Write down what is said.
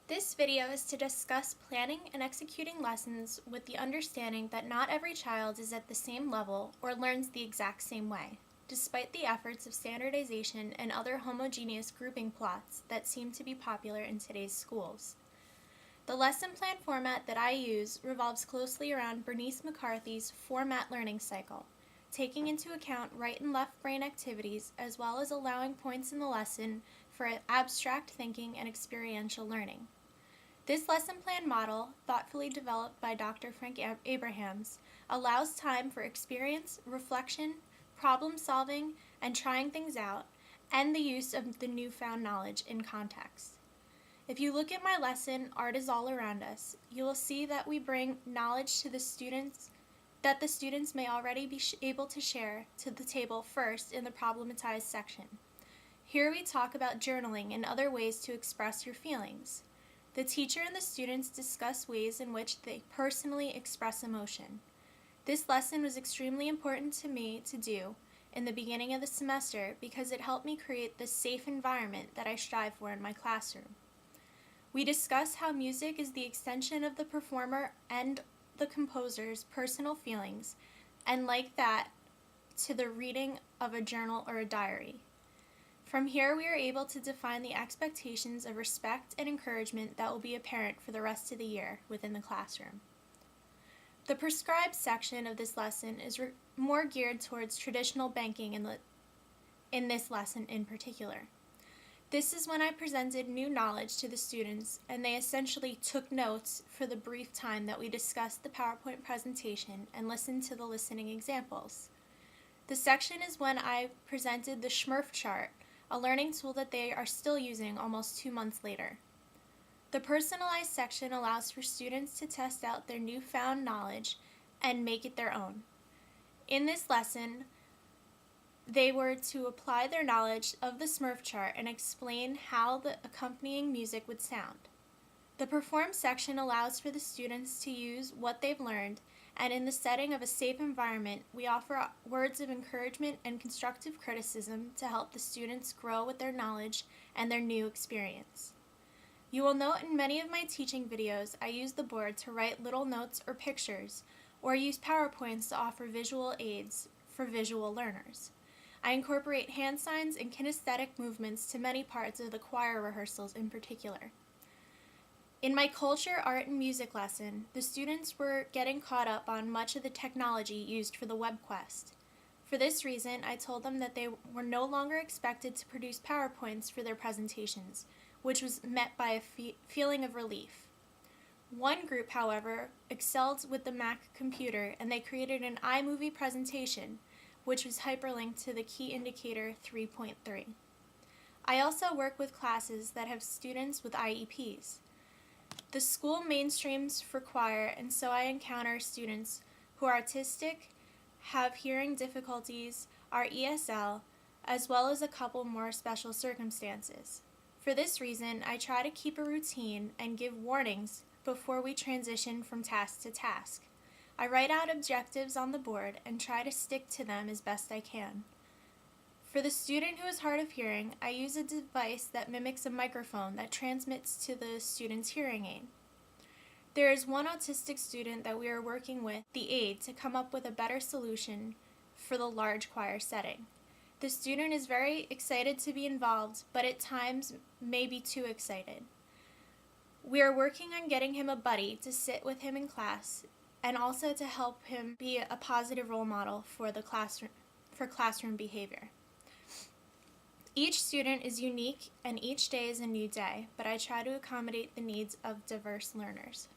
This video is to discuss planning and executing lessons with the understanding that not every child is at the same level or learns the exact same way, despite the efforts of standardization and other homogeneous grouping plots that seem to be popular in today's schools. The lesson plan format that I use revolves closely around Bernice McCarthy's format learning cycle, taking into account right and left brain activities as well as allowing points in the lesson for abstract thinking and experiential learning. This lesson plan model, thoughtfully developed by Dr. Frank Abrahams, allows time for experience, reflection, problem solving, and trying things out, and the use of the newfound knowledge in context. If you look at my lesson, Art is All Around Us, you will see that we bring knowledge to the students that the students may already be able to share to the table first in the problematized section. Here we talk about journaling and other ways to express your feelings. The teacher and the students discuss ways in which they personally express emotion. This lesson was extremely important to me to do in the beginning of the semester because it helped me create the safe environment that I strive for in my classroom. We discuss how music is the extension of the performer and the composer's personal feelings, and like that, to the reading of a journal or a diary. From here, we are able to define the expectations of respect and encouragement that will be apparent for the rest of the year within the classroom. The prescribed section of this lesson is more geared towards traditional banking in this lesson in particular. This is when I presented new knowledge to the students, and they essentially took notes for the brief time that we discussed the PowerPoint presentation and listened to the listening examples. The section is when I presented the Smurf chart, a learning tool that they are still using almost 2 months later. The personalized section allows for students to test out their newfound knowledge and make it their own. In this lesson, they were to apply their knowledge of the Smurf chart and explain how the accompanying music would sound. The Perform section allows for the students to use what they've learned, and in the setting of a safe environment, we offer words of encouragement and constructive criticism to help the students grow with their knowledge and their new experience. You will note in many of my teaching videos, I use the board to write little notes or pictures, or use PowerPoints to offer visual aids for visual learners. I incorporate hand signs and kinesthetic movements to many parts of the choir rehearsals in particular. In my culture, art, and music lesson, the students were getting caught up on much of the technology used for the WebQuest. For this reason, I told them that they were no longer expected to produce PowerPoints for their presentations, which was met by a feeling of relief. One group, however, excelled with the Mac computer, and they created an iMovie presentation, which was hyperlinked to the key indicator 3.3. I also work with classes that have students with IEPs. The school mainstreams for choir, and so I encounter students who are autistic, have hearing difficulties, are ESL, as well as a couple more special circumstances. For this reason, I try to keep a routine and give warnings before we transition from task to task. I write out objectives on the board and try to stick to them as best I can. For the student who is hard of hearing, I use a device that mimics a microphone that transmits to the student's hearing aid. There is one autistic student that we are working with the aid to come up with a better solution for the large choir setting. The student is very excited to be involved, but at times may be too excited. We are working on getting him a buddy to sit with him in class and also to help him be a positive role model for the classroom behavior. Each student is unique and each day is a new day, but I try to accommodate the needs of diverse learners.